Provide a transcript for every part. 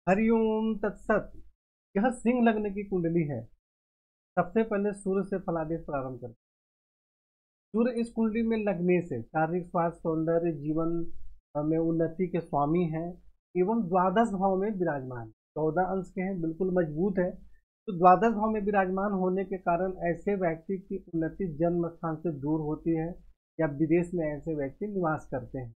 हरिओम तत्सत। यह सिंह लग्न की कुंडली है। सबसे पहले सूर्य से फलादेश प्रारंभ करते हैं। सूर्य इस कुंडली में लगने से शारीरिक स्वास्थ्य, सौंदर्य, जीवन में उन्नति के स्वामी हैं एवं द्वादश भाव में विराजमान। 14 अंश के हैं, बिल्कुल मजबूत है। तो द्वादश भाव में विराजमान होने के कारण ऐसे व्यक्ति की उन्नति जन्म स्थान से दूर होती है या विदेश में ऐसे व्यक्ति निवास करते हैं।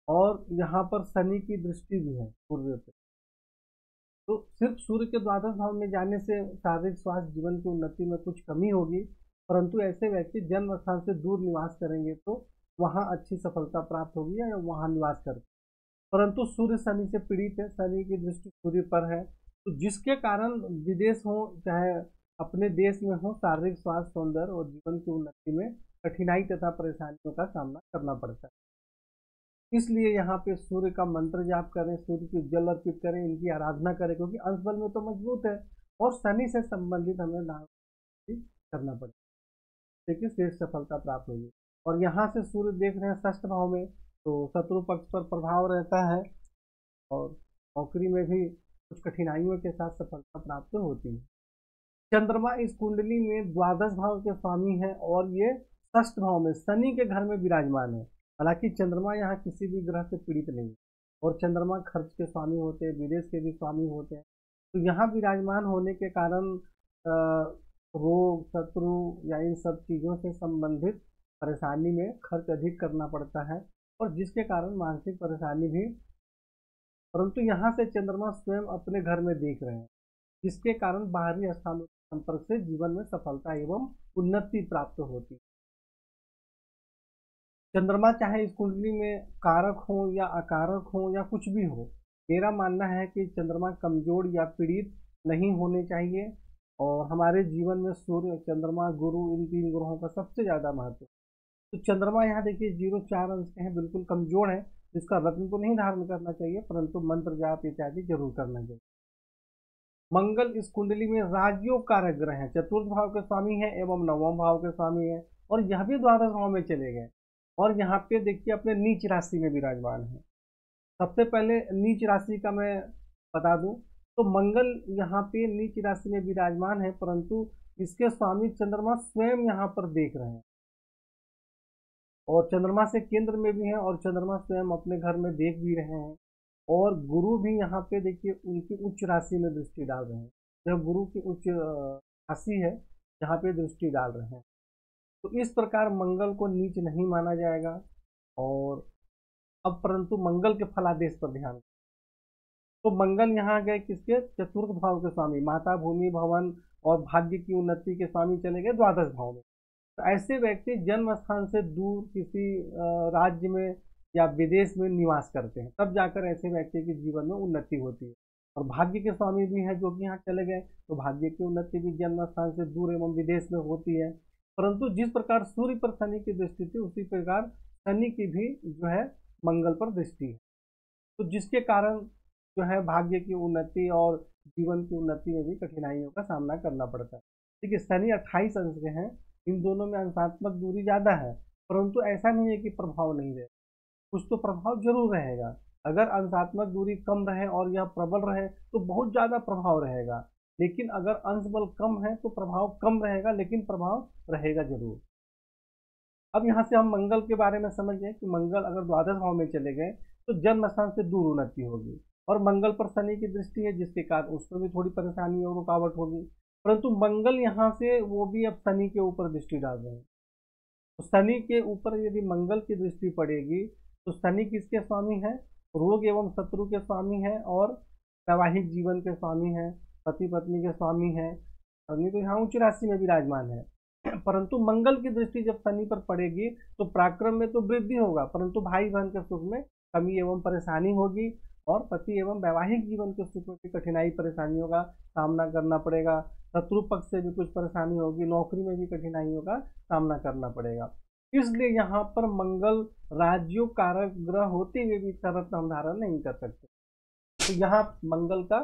और यहाँ पर शनि की दृष्टि भी है सूर्य पे। तो सिर्फ सूर्य के द्वादश भाव में जाने से शारीरिक स्वास्थ्य, जीवन की उन्नति में कुछ कमी होगी, परंतु ऐसे व्यक्ति जन्म स्थान से दूर निवास करेंगे तो वहाँ अच्छी सफलता प्राप्त होगी या वहाँ निवास करें। परंतु सूर्य शनि से पीड़ित है, शनि की दृष्टि सूर्य पर है, तो जिसके कारण विदेश हो चाहे अपने देश में हो, शारीरिक स्वास्थ्य, सौंदर्य और जीवन की उन्नति में कठिनाई तथा परेशानियों का सामना करना पड़ता है। इसलिए यहाँ पे सूर्य का मंत्र जाप करें, सूर्य की जल अर्पित करें, इनकी आराधना करें, क्योंकि अंश बल में तो मजबूत है और शनि से संबंधित हमें नाम करना पड़ेगा, देखिए श्रेष्ठ सफलता प्राप्त होगी। और यहाँ से सूर्य देख रहे हैं षष्ठ भाव में, तो शत्रु पक्ष पर प्रभाव रहता है और नौकरी में भी कुछ कठिनाइयों के साथ सफलता प्राप्त होती है। चंद्रमा इस कुंडली में द्वादश भाव के स्वामी है और ये षष्ठ भाव में शनि के घर में विराजमान है। हालांकि चंद्रमा यहाँ किसी भी ग्रह से पीड़ित नहीं है और चंद्रमा खर्च के स्वामी होते हैं, विदेश के भी स्वामी होते हैं। तो यहाँ विराजमान होने के कारण रोग, शत्रु या इन सब चीज़ों से संबंधित परेशानी में खर्च अधिक करना पड़ता है और जिसके कारण मानसिक परेशानी भी। परंतु यहाँ से चंद्रमा स्वयं अपने घर में देख रहे हैं, जिसके कारण बाहरी स्थानों के संपर्क से जीवन में सफलता एवं उन्नति प्राप्त होती है। चंद्रमा चाहे इस कुंडली में कारक हो या अकारक हो या कुछ भी हो, मेरा मानना है कि चंद्रमा कमजोर या पीड़ित नहीं होने चाहिए। और हमारे जीवन में सूर्य, चंद्रमा, गुरु, इन 3 ग्रहों का सबसे ज़्यादा महत्व है। तो चंद्रमा यहाँ देखिए 0-4 अंश के हैं, बिल्कुल कमजोर है, जिसका रत्न तो नहीं धारण करना चाहिए, परंतु मंत्र जाप इत्यादि जरूर करना चाहिए। मंगल इस कुंडली में राजयोग कारक ग्रह है, चतुर्थ भाव के स्वामी है एवं नवम भाव के स्वामी है और यह भी द्वादश भाव में चले गए और यहाँ पे देखिए अपने नीच राशि में विराजमान है। सबसे पहले नीच राशि का मैं बता दूं तो मंगल यहाँ पे नीच राशि में विराजमान है, परंतु इसके स्वामी चंद्रमा स्वयं यहाँ पर देख रहे हैं और चंद्रमा से केंद्र में भी है और चंद्रमा स्वयं अपने घर में देख भी रहे हैं। और गुरु भी यहाँ पे देखिए उनकी उच्च राशि में दृष्टि डाल रहे हैं, जब गुरु की उच्च राशि है यहाँ पे दृष्टि डाल रहे हैं। तो इस प्रकार मंगल को नीच नहीं माना जाएगा। और अब परंतु मंगल के फलादेश पर ध्यान, तो मंगल यहाँ गए किसके, चतुर्थ भाव के स्वामी, माता, भूमि, भवन और भाग्य की उन्नति के स्वामी चले गए द्वादश भाव में। तो ऐसे व्यक्ति जन्म स्थान से दूर किसी राज्य में या विदेश में निवास करते हैं, तब जाकर ऐसे व्यक्ति के जीवन में उन्नति होती है। और भाग्य के स्वामी भी हैं जो कि यहाँ चले गए, तो भाग्य की उन्नति भी जन्म स्थान से दूर एवं विदेश में होती है। परंतु जिस प्रकार सूर्य पर शनि की दृष्टि थी, उसी प्रकार शनि की भी जो है मंगल पर दृष्टि है, तो जिसके कारण जो है भाग्य की उन्नति और जीवन की उन्नति में भी कठिनाइयों का सामना करना पड़ता है। देखिए शनि 28 अंश के हैं, इन दोनों में अंशात्मक दूरी ज़्यादा है, परंतु ऐसा नहीं है कि प्रभाव नहीं रहे, कुछ तो प्रभाव जरूर रहेगा। अगर अंशात्मक दूरी कम रहे और यह प्रबल रहे तो बहुत ज़्यादा प्रभाव रहेगा, लेकिन अगर अंश बल कम है तो प्रभाव कम रहेगा, लेकिन प्रभाव रहेगा जरूर। अब यहाँ से हम मंगल के बारे में समझ गए कि मंगल अगर द्वादश भाव में चले गए तो जन्म स्थान से दूर उन्नति होगी और मंगल पर शनि की दृष्टि है, जिसके कारण उसमें भी थोड़ी परेशानी और रुकावट होगी। परंतु मंगल यहाँ से वो भी अब शनि के ऊपर दृष्टि डाल रहे हैं, तो शनि के ऊपर यदि मंगल की दृष्टि पड़ेगी तो शनि किसके स्वामी है, रोग एवं शत्रु के स्वामी है और वैवाहिक जीवन के स्वामी है, पति पत्नी के स्वामी है। शनि तो यहाँ उच्च राशि में विराजमान है, परंतु मंगल की दृष्टि जब शनि पर पड़ेगी तो पराक्रम में तो वृद्धि होगा, परंतु भाई बहन के सुख में कमी एवं परेशानी होगी और पति एवं वैवाहिक जीवन के सुख में भी कठिनाई परेशानियों का सामना करना पड़ेगा। शत्रु पक्ष से भी कुछ परेशानी होगी, नौकरी में भी कठिनाइयों का सामना करना पड़ेगा। इसलिए यहाँ पर मंगल राज्यों कारक ग्रह होते हुए भी सर्वत्र हम धारण नहीं कर सकते। तो यहाँ मंगल का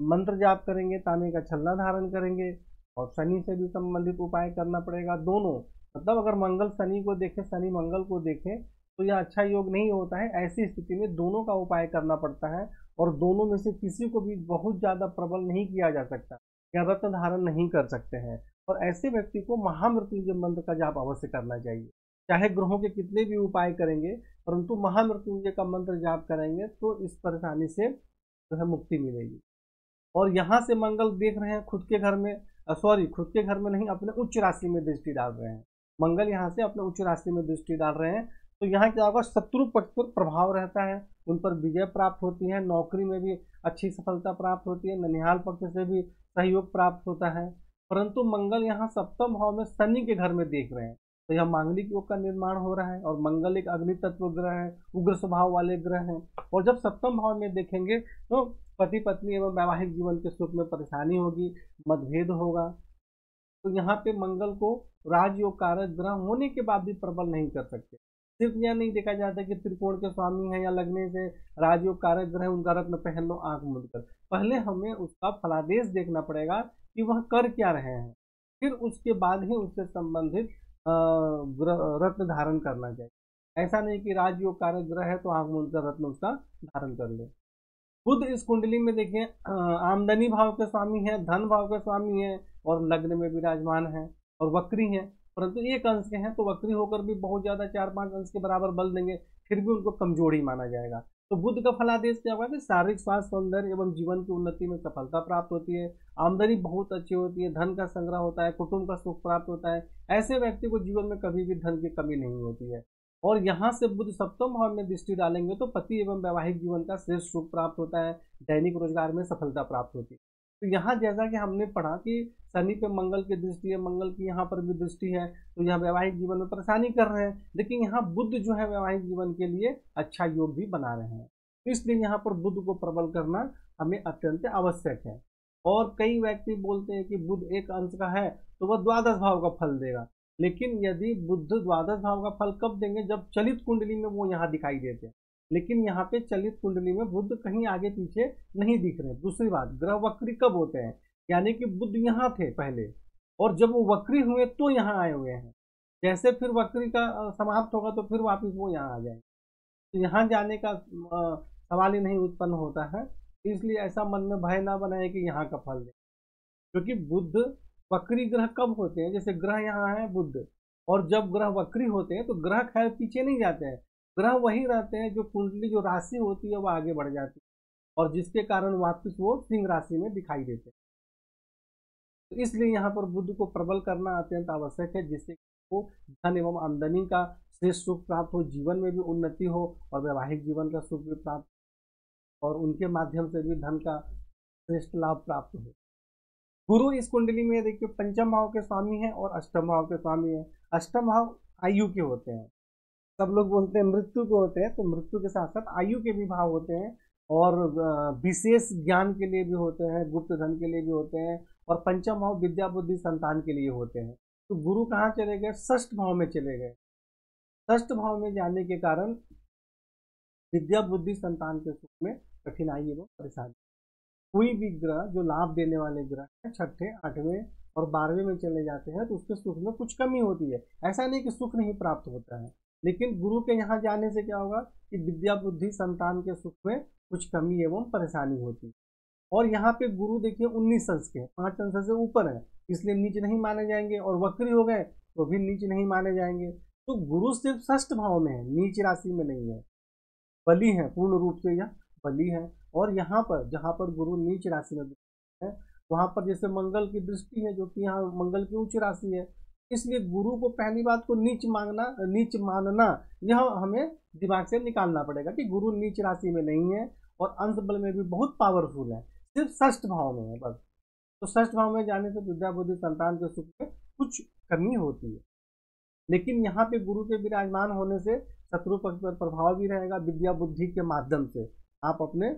मंत्र जाप करेंगे, तांबे का छल्ला धारण करेंगे और शनि से भी संबंधित उपाय करना पड़ेगा। दोनों मतलब अगर मंगल शनि को देखे, शनि मंगल को देखे तो यह अच्छा योग नहीं होता है। ऐसी स्थिति में दोनों का उपाय करना पड़ता है और दोनों में से किसी को भी बहुत ज़्यादा प्रबल नहीं किया जा सकता या रत्न धारण नहीं कर सकते हैं। और ऐसे व्यक्ति को महामृत्युंजय मंत्र का जाप अवश्य करना चाहिए। चाहे ग्रहों के कितने भी उपाय करेंगे, परंतु महामृत्युंजय का मंत्र जाप करेंगे तो इस परेशानी से जो है मुक्ति मिलेगी। और यहाँ से मंगल देख रहे हैं खुद के घर में, सॉरी खुद के घर में नहीं, अपने उच्च राशि में दृष्टि डाल रहे हैं। मंगल यहाँ से अपने उच्च राशि में दृष्टि डाल रहे हैं, तो यहाँ क्या होगा, शत्रु पक्ष पर प्रभाव रहता है, उन पर विजय प्राप्त होती है, नौकरी में भी अच्छी सफलता प्राप्त होती है, ननिहाल पक्ष से भी सहयोग प्राप्त होता है। परंतु मंगल यहाँ सप्तम भाव में शनि के घर में देख रहे हैं, तो यह मांगलिक योग का निर्माण हो रहा है। और मंगल एक अग्नि तत्व ग्रह है, उग्र स्वभाव वाले ग्रह हैं, और जब सप्तम भाव में देखेंगे तो पति पत्नी एवं वैवाहिक जीवन के सुख में परेशानी होगी, मतभेद होगा। तो यहाँ पे मंगल को राजयोग कारक ग्रह होने के बाद भी प्रबल नहीं कर सकते। सिर्फ यह नहीं देखा जाता कि त्रिकोण के स्वामी हैं या लगने से राजयोग कारक ग्रह उनका रत्न पहन लो आंख मूंद कर, पहले हमें उसका फलादेश देखना पड़ेगा कि वह कर क्या रहे हैं, फिर उसके बाद ही उससे संबंधित रत्न धारण करना चाहिए। ऐसा नहीं कि राजयोग कारक ग्रह है तो आंख मूंद कर रत्न उसका धारण कर ले। बुध इस कुंडली में देखिए आमदनी भाव के स्वामी है, धन भाव के स्वामी है, और लग्न में विराजमान है और वक्री है, परंतु एक अंश के हैं तो वक्री होकर भी बहुत ज्यादा 4-5 अंश के बराबर बल देंगे, फिर भी उनको कमजोर ही माना जाएगा। तो बुध का फलादेश क्या होगा कि शारीरिक स्वास्थ्य, सौंदर्य एवं जीवन की उन्नति में सफलता प्राप्त होती है, आमदनी बहुत अच्छी होती है, धन का संग्रह होता है, कुटुंब का सुख प्राप्त होता है। ऐसे व्यक्ति को जीवन में कभी भी धन की कमी नहीं होती है। और यहाँ से बुध सप्तम भाव में दृष्टि डालेंगे तो पति एवं वैवाहिक जीवन का श्रेष्ठ सुख प्राप्त होता है, दैनिक रोजगार में सफलता प्राप्त होती है। तो यहाँ जैसा कि हमने पढ़ा कि शनि पे मंगल की दृष्टि है, मंगल की यहाँ पर भी दृष्टि है, तो यहाँ वैवाहिक जीवन में परेशानी कर रहे हैं, लेकिन यहाँ बुध जो है वैवाहिक जीवन के लिए अच्छा योग भी बना रहे हैं। तो इसलिए यहाँ पर बुध को प्रबल करना हमें अत्यंत आवश्यक है। और कई व्यक्ति बोलते हैं कि बुध एक अंश का है तो वह द्वादश भाव का फल देगा, लेकिन यदि बुध द्वादश भाव का फल कब देंगे, जब चलित कुंडली में वो यहाँ दिखाई देते हैं, लेकिन यहाँ पे चलित कुंडली में बुध कहीं आगे पीछे नहीं दिख रहे। दूसरी बात, ग्रह वक्री कब होते हैं, यानी कि बुध यहाँ थे पहले और जब वो वक्री हुए तो यहाँ आए हुए हैं, जैसे फिर वक्री का समाप्त होगा तो फिर वापिस वो यहाँ आ जाएंगे, तो यहाँ जाने का सवाल ही नहीं उत्पन्न होता है। इसलिए ऐसा मन में भय ना बनाए कि यहाँ का फल दे, क्योंकि बुध वक्री ग्रह कब होते हैं, जैसे ग्रह यहाँ है बुध, और जब ग्रह वक्री होते हैं तो ग्रह खैर पीछे नहीं जाते हैं, ग्रह वही रहते हैं, जो कुंडली जो राशि होती है वो आगे बढ़ जाती है, और जिसके कारण वापस वो सिंह राशि में दिखाई देते हैं। तो इसलिए यहाँ पर बुध को प्रबल करना अत्यंत आवश्यक है, जिससे वो धन एवं आमदनी का श्रेष्ठ सुख प्राप्त हो, जीवन में भी उन्नति हो और वैवाहिक जीवन का सुख भी प्राप्त हो, और उनके माध्यम से भी धन का श्रेष्ठ लाभ प्राप्त हो। गुरु इस कुंडली में देखिए पंचम भाव के स्वामी है और अष्टम भाव के स्वामी है। अष्टम भाव आयु के होते हैं, सब लोग बोलते हैं मृत्यु के होते हैं, तो मृत्यु के साथ साथ आयु के भी भाव होते हैं, और विशेष ज्ञान के लिए भी होते हैं, गुप्त धन के लिए भी होते हैं, और पंचम भाव विद्या बुद्धि संतान के लिए होते हैं। तो गुरु कहाँ चले गए, षष्ठ भाव में चले गए। षष्ठ भाव में जाने के कारण विद्या बुद्धि संतान के सुख में कठिनाई एवं परेशानी। कोई भी ग्रह जो लाभ देने वाले ग्रह है, छठे, आठवें और 12वें में चले जाते हैं तो उसके सुख में कुछ कमी होती है। ऐसा नहीं कि सुख नहीं प्राप्त होता है, लेकिन गुरु के यहाँ जाने से क्या होगा कि विद्या बुद्धि संतान के सुख में कुछ कमी एवं परेशानी होती है। और यहाँ पे गुरु देखिए 19 अंश के, 5 अंश से ऊपर है, इसलिए नीच नहीं माने जाएंगे, और वक्री हो गए तो भी नीच नहीं माने जाएंगे। तो गुरु सिर्फ षष्ठ भाव में है, नीच राशि में नहीं है, बली है, पूर्ण रूप से यह बली है। और यहाँ पर जहाँ पर गुरु नीच राशि में है, वहाँ पर जैसे मंगल की दृष्टि है, जो कि यहाँ मंगल की उच्च राशि है, इसलिए गुरु को पहली बात को नीच मानना यह हमें दिमाग से निकालना पड़ेगा कि गुरु नीच राशि में नहीं है, और अंश बल में भी बहुत पावरफुल है, सिर्फ षष्ठ भाव में है बस। तो षष्ठ भाव में जाने से विद्या बुद्धि संतान के सुख में कुछ कमी होती है, लेकिन यहाँ पे गुरु के विराजमान होने से शत्रु पक्ष पर प्रभाव भी रहेगा। विद्या बुद्धि के माध्यम से आप अपने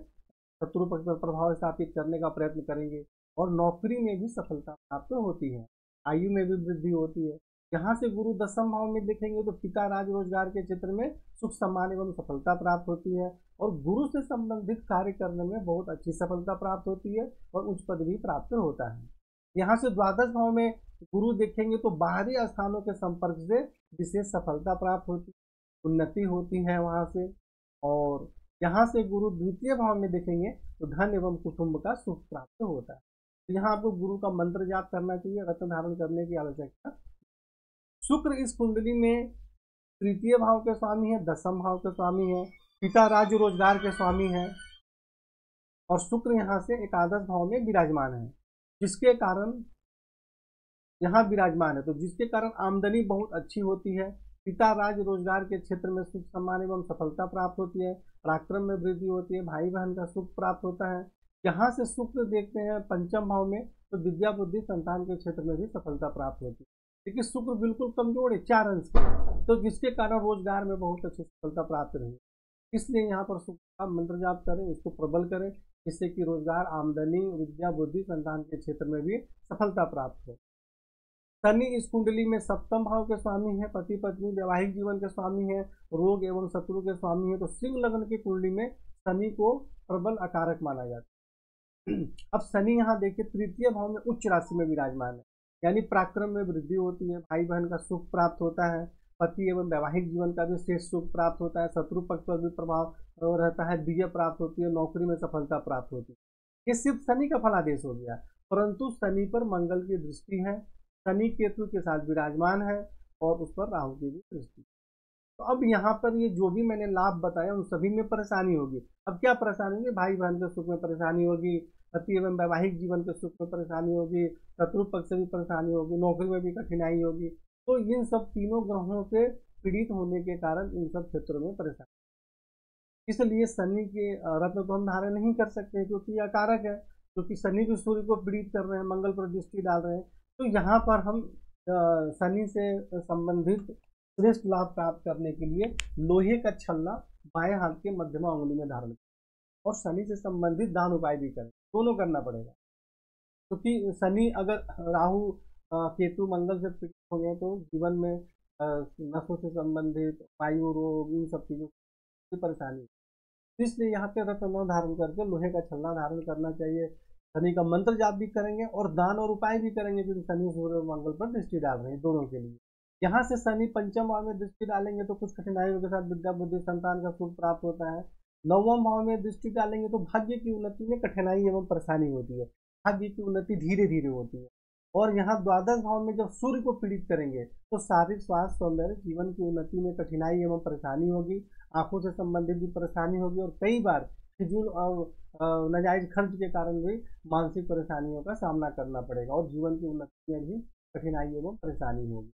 शत्रु पक्ष पर प्रभाव स्थापित करने का प्रयत्न करेंगे, और नौकरी में भी सफलता प्राप्त होती है, आयु में भी वृद्धि होती है। यहाँ से गुरु दसम भाव में देखेंगे तो पिता राज रोजगार के क्षेत्र में सुख सम्मान एवं सफलता प्राप्त होती है, और गुरु से संबंधित कार्य करने में बहुत अच्छी सफलता प्राप्त होती है, और उच्च पद भी प्राप्त होता है। यहाँ से द्वादश भाव में गुरु देखेंगे तो बाहरी स्थानों के संपर्क से विशेष सफलता प्राप्त होती है, उन्नति होती है वहाँ से, और यहाँ से गुरु द्वितीय भाव में देखेंगे तो धन एवं कुटुंब का सुख प्राप्त होता है। तो यहाँ आपको गुरु का मंत्र जाप करना चाहिए, रत्न धारण करने की आवश्यकता। शुक्र इस कुंडली में तृतीय भाव के स्वामी है, दसम भाव के स्वामी है, पिता राज्य रोजगार के स्वामी है, और शुक्र यहाँ से एकादश भाव में विराजमान है, जिसके कारण यहाँ विराजमान है, तो जिसके कारण आमदनी बहुत अच्छी होती है। पिता राज्य रोजगार के क्षेत्र में सुख सम्मान एवं सफलता प्राप्त होती है, पराक्रम में वृद्धि होती है, भाई बहन का सुख प्राप्त होता है। यहाँ से शुक्र देखते हैं पंचम भाव में, तो विद्या बुद्धि संतान के क्षेत्र में भी सफलता प्राप्त होती है। लेकिन शुक्र बिल्कुल कमजोर है, 4 अंश के, तो जिसके कारण रोजगार में बहुत अच्छी सफलता प्राप्त रही। इसलिए यहाँ पर शुक्र का मंत्र जाप करें, इसको प्रबल करें, जिससे कि रोजगार, आमदनी, विद्या बुद्धि संतान के क्षेत्र में भी सफलता प्राप्त हो। शनि इस कुंडली में सप्तम भाव के स्वामी है, पति पत्नी वैवाहिक जीवन के स्वामी है, रोग एवं शत्रु के स्वामी है। तो सिंह लग्न की कुंडली में शनि को प्रबल अकारक माना जाता है। अब शनि यहाँ देखिए तृतीय भाव में उच्च राशि में विराजमान है, यानी पराक्रम में वृद्धि होती है, भाई बहन का सुख प्राप्त होता है, पति एवं वैवाहिक जीवन का भी श्रेष्ठ सुख प्राप्त होता है, शत्रु पक्ष पर भी प्रभाव रहता है, विजय प्राप्त होती है, नौकरी में सफलता प्राप्त होती है। ये सिर्फ शनि का फलादेश हो गया, परंतु शनि पर मंगल की दृष्टि है, शनि केतु के साथ विराजमान है, और उस पर राहु की भी दृष्टि। तो अब यहाँ पर ये जो भी मैंने लाभ बताया उन सभी में परेशानी होगी। अब क्या परेशानी होगी? भाई बहन के सुख में परेशानी होगी, पति एवं वैवाहिक जीवन के सुख में परेशानी होगी, शत्रु पक्ष से भी परेशानी होगी, नौकरी में भी कठिनाई होगी। तो इन सब तीनों ग्रहों से पीड़ित होने के कारण इन सब क्षेत्रों में परेशानी, इसलिए शनि के रत्न तो हम धारण नहीं कर सकते, क्योंकि अकारक है, क्योंकि शनि भी सूर्य को पीड़ित कर रहे हैं, मंगल पर दृष्टि डाल रहे हैं। तो यहाँ पर हम शनि से संबंधित श्रेष्ठ लाभ प्राप्त करने के लिए लोहे का छल्ला बाएं हाथ के मध्यमा उंगली में धारण करें, और शनि से संबंधित दान उपाय भी करें, दोनों करना पड़ेगा। क्योंकि शनि अगर राहु केतु मंगल से पीड़ित हो गए तो जीवन में नसों से संबंधित वायु रोग, इन सब चीज़ों की परेशानी, इसलिए यहाँ पे रत्न धारण करके लोहे का छल्ला धारण करना चाहिए। शनि का मंत्र जाप भी करेंगे और दान और उपाय भी करेंगे, क्योंकि शनि सूर्य और मंगल पर दृष्टि डाल रहे हैं दोनों के लिए। यहाँ से शनि पंचम भाव में दृष्टि डालेंगे तो कुछ कठिनाइयों के साथ विद्या बुद्धि संतान का सुख प्राप्त होता है। नवम भाव में दृष्टि डालेंगे तो भाग्य की उन्नति में कठिनाई एवं परेशानी होती है, भाग्य की उन्नति धीरे धीरे होती है। और यहाँ द्वादश भाव में जब सूर्य को पीड़ित करेंगे तो शारीरिक स्वास्थ्य, सौंदर्य, जीवन की उन्नति में कठिनाई एवं परेशानी होगी, आंखों से संबंधित भी परेशानी होगी, और कई बार फिजूल और नाजायज खर्च के कारण भी मानसिक परेशानियों का सामना करना पड़ेगा, और जीवन की उन्नति में भी कठिनाई एवं परेशानी होगी।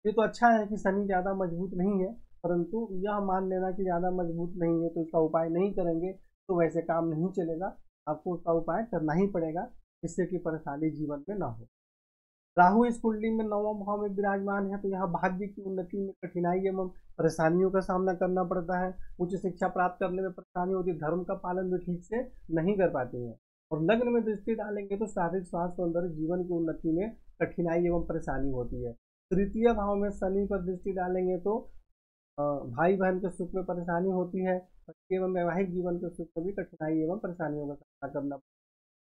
ये तो अच्छा है कि शनि ज़्यादा मजबूत नहीं है, परंतु यह मान लेना कि ज़्यादा मजबूत नहीं है तो इसका उपाय नहीं करेंगे तो वैसे काम नहीं चलेगा, आपको उसका उपाय करना ही पड़ेगा, जिससे कि परेशानी जीवन में ना हो। राहु इस कुंडली में नवम भाव में विराजमान है, तो यहाँ भाग्य की उन्नति में कठिनाई एवं परेशानियों का सामना करना पड़ता है, उच्च शिक्षा प्राप्त करने में परेशानी होती है, धर्म का पालन भी ठीक से नहीं कर पाते हैं। और लग्न में दृष्टि डालेंगे तो शारीरिक स्वास्थ्य, सौंदर्य, जीवन की उन्नति में कठिनाई एवं परेशानी होती है। तृतीय भाव में शनि पर दृष्टि डालेंगे तो भाई बहन के सुख में परेशानी होती है, पति एवं वैवाहिक जीवन के सुख में भी कठिनाई एवं परेशानियों का सामना करना।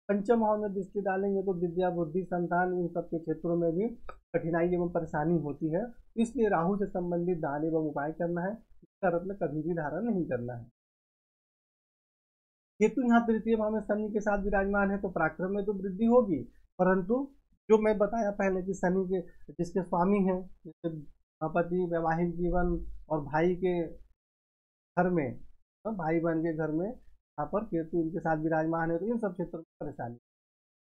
पंचम भाव में दृष्टि डालेंगे तो विद्या बुद्धि संतान, इन सब के क्षेत्रों में भी कठिनाई एवं परेशानी होती है, इसलिए राहु से संबंधित दान एवं उपाय करना है, इसका रत्न कभी भी धारण नहीं करना है। केतु यहाँ तृतीय भाव में शनि के साथ विराजमान है, तो पराक्रम में तो वृद्धि होगी, परंतु जो मैं बताया पहले कि शनि के जिसके स्वामी हैं, जैसे पति, वैवाहिक जीवन और भाई के घर में, तो भाई बहन के घर में यहाँ पर केतु इनके साथ विराजमान है, तो इन सब क्षेत्रों में परेशानी।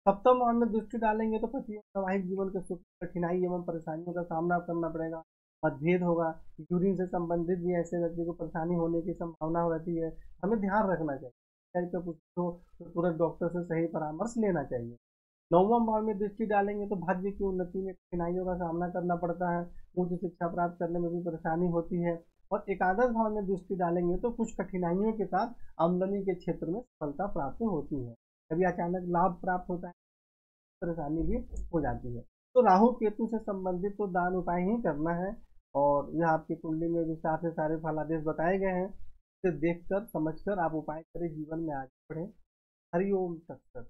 सप्तम भाव में दृष्टि डालेंगे तो पति वैवाहिक जीवन के सुख, कठिनाई एवं परेशानियों का सामना करना पड़ेगा, मतभेद होगा, यूरिन से संबंधित भी ऐसे व्यक्ति को परेशानी होने की संभावना रहती है, हमें ध्यान रखना चाहिए, तो कुछ तो तुरंत डॉक्टर से सही परामर्श लेना चाहिए। नौवां भाव में दृष्टि डालेंगे तो भाग्य की उन्नति में कठिनाइयों का सामना करना पड़ता है, उच्च शिक्षा प्राप्त करने में भी परेशानी होती है। और एकादश भाव में दृष्टि डालेंगे तो कुछ कठिनाइयों के साथ आमदनी के क्षेत्र में सफलता प्राप्त होती है, कभी अचानक लाभ प्राप्त होता है, परेशानी भी हो जाती है। तो राहु केतु से संबंधित तो दान उपाय ही करना है, और यह आपकी कुंडली में विस्तार से सारे फलादेश बताए गए हैं, इसे देखकर समझकर आप उपाय करें, जीवन में आगे बढ़े। हरि ओम तत्सत।